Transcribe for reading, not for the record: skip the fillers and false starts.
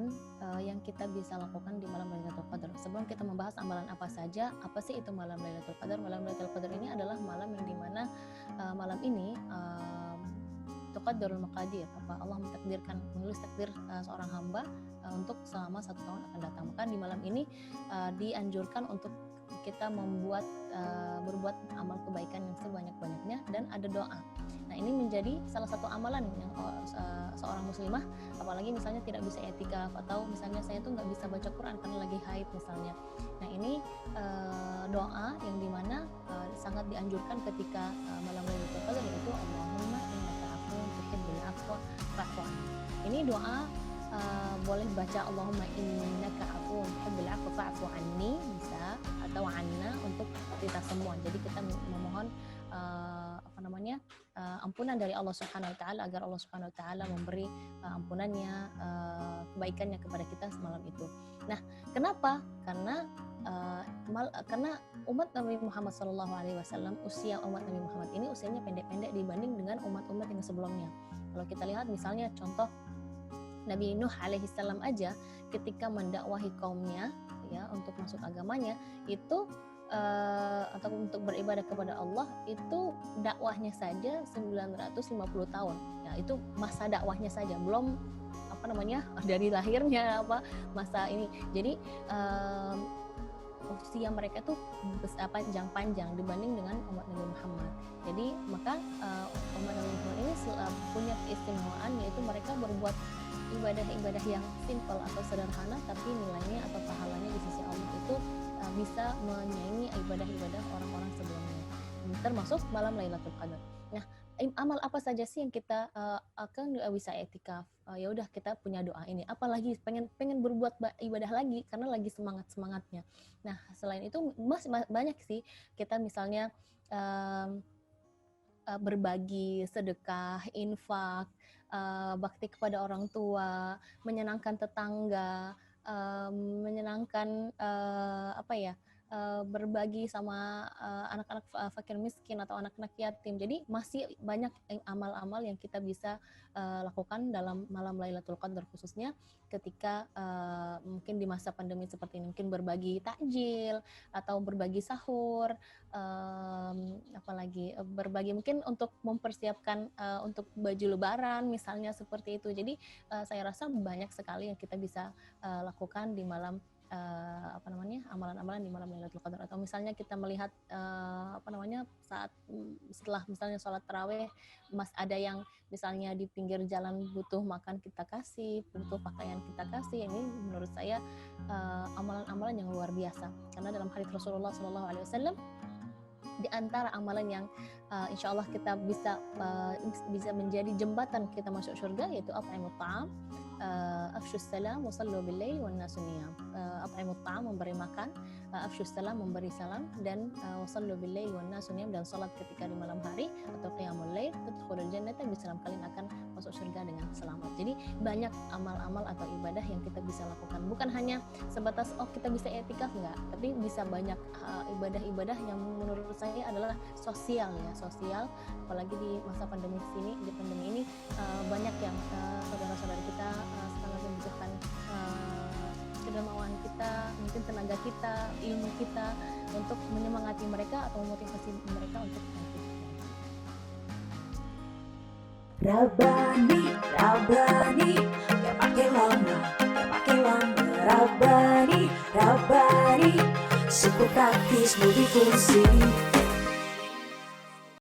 amalan yang kita bisa lakukan di malam Lailatul Qadar. Sebelum kita membahas amalan apa saja, apa sih itu malam Lailatul Qadar? Malam Lailatul Qadar ini adalah malam yang dimana malam ini tuqaddarul maqadir, Allah mentakdirkan, menulis takdir seorang hamba untuk selama 1 tahun akan datang. Maka di malam ini dianjurkan untuk kita berbuat amal kebaikan yang sebanyak-banyaknya, dan ada doa. Nah, ini menjadi salah satu amalan yang seorang muslimah, apalagi misalnya tidak bisa i'tikaf, atau misalnya saya tuh nggak bisa baca Quran karena lagi haid misalnya. Nah, ini doa yang dimana sangat dianjurkan ketika malam Lailatul Qadar, yaitu Allahumma innaka afuwwun tuhibbul afwa fa'fu anni. Ini doa boleh baca Allahumma innaka afuwwun tuhibbul afwa fa'fu anni, bisa, atau anna untuk kita semua. Jadi kita memohon ampunan dari Allah Subhanahu wa taala, agar Allah Subhanahu wa taala memberi ampunannya, kebaikannya kepada kita semalam itu. Nah, kenapa? Karena umat Nabi Muhammad SAW, usia umat Nabi Muhammad ini usianya pendek-pendek dibanding dengan umat-umat yang sebelumnya. Kalau kita lihat misalnya contoh Nabi Nuh alaihissalam aja, ketika mendakwahi kaumnya ya untuk masuk agamanya itu atau untuk beribadah kepada Allah, itu dakwahnya saja 950 tahun. Ya, itu masa dakwahnya saja, belum dari lahirnya masa ini. Jadi usia mereka tuh panjang dibanding dengan umat Nabi Muhammad. Jadi maka umat Nabi Muhammad ini punya keistimewaan, yaitu mereka berbuat ibadah-ibadah yang simple atau sederhana, tapi nilainya atau pahalanya di sisi Allah itu bisa menyaingi ibadah-ibadah orang-orang sebelumnya, termasuk malam Lailatul Qadar. Nah, amal apa saja sih yang kita akan bisa i'tikaf? Ya udah, kita punya doa ini. Apalagi pengen berbuat ibadah lagi karena lagi semangatnya. Nah, selain itu masih banyak sih kita misalnya berbagi, sedekah, infak, bakti kepada orang tua, menyenangkan tetangga, menyenangkan berbagi sama anak-anak fakir miskin atau anak-anak yatim. Jadi masih banyak amal-amal yang kita bisa lakukan dalam malam Lailatul Qadar, khususnya ketika mungkin di masa pandemi seperti ini, mungkin berbagi takjil atau berbagi sahur, apalagi berbagi mungkin untuk mempersiapkan untuk baju lebaran misalnya, seperti itu. Jadi saya rasa banyak sekali yang kita bisa lakukan di malam amalan-amalan di malam Lailatul Qadar. Atau misalnya kita melihat saat setelah misalnya sholat tarawih, ada yang misalnya di pinggir jalan butuh makan, kita kasih, butuh pakaian, kita kasih. Ini menurut saya amalan-amalan yang luar biasa, karena dalam hadits Rasulullah SAW, di antara amalan yang insya Allah kita bisa menjadi jembatan kita masuk surga, yaitu at'imut ta'am, afshus salam wa sallu bil lail wan nasu niyam. At'imut ta'am, memberi makan, afshus salam, memberi salam, dan wa sallu bil lail wan nasu niyam, dan salat ketika di malam hari atau qiyamul lail, tadkhulul jannata bisalam, kalian akan masuk surga dengan selamat. Jadi banyak amal-amal atau ibadah yang kita bisa lakukan, bukan hanya sebatas kita bisa i'tikaf, enggak, tapi bisa banyak ibadah-ibadah yang menurut saya adalah sosial, apalagi di masa pandemi ini banyak yang saudara-saudara kita sangat membutuhkan kedermawan kita, mungkin tenaga kita, ilmu kita, untuk menyemangati mereka atau memotivasi mereka untuk Rabbani, gak pakai lama, Rabbani, super praktis multifungsi.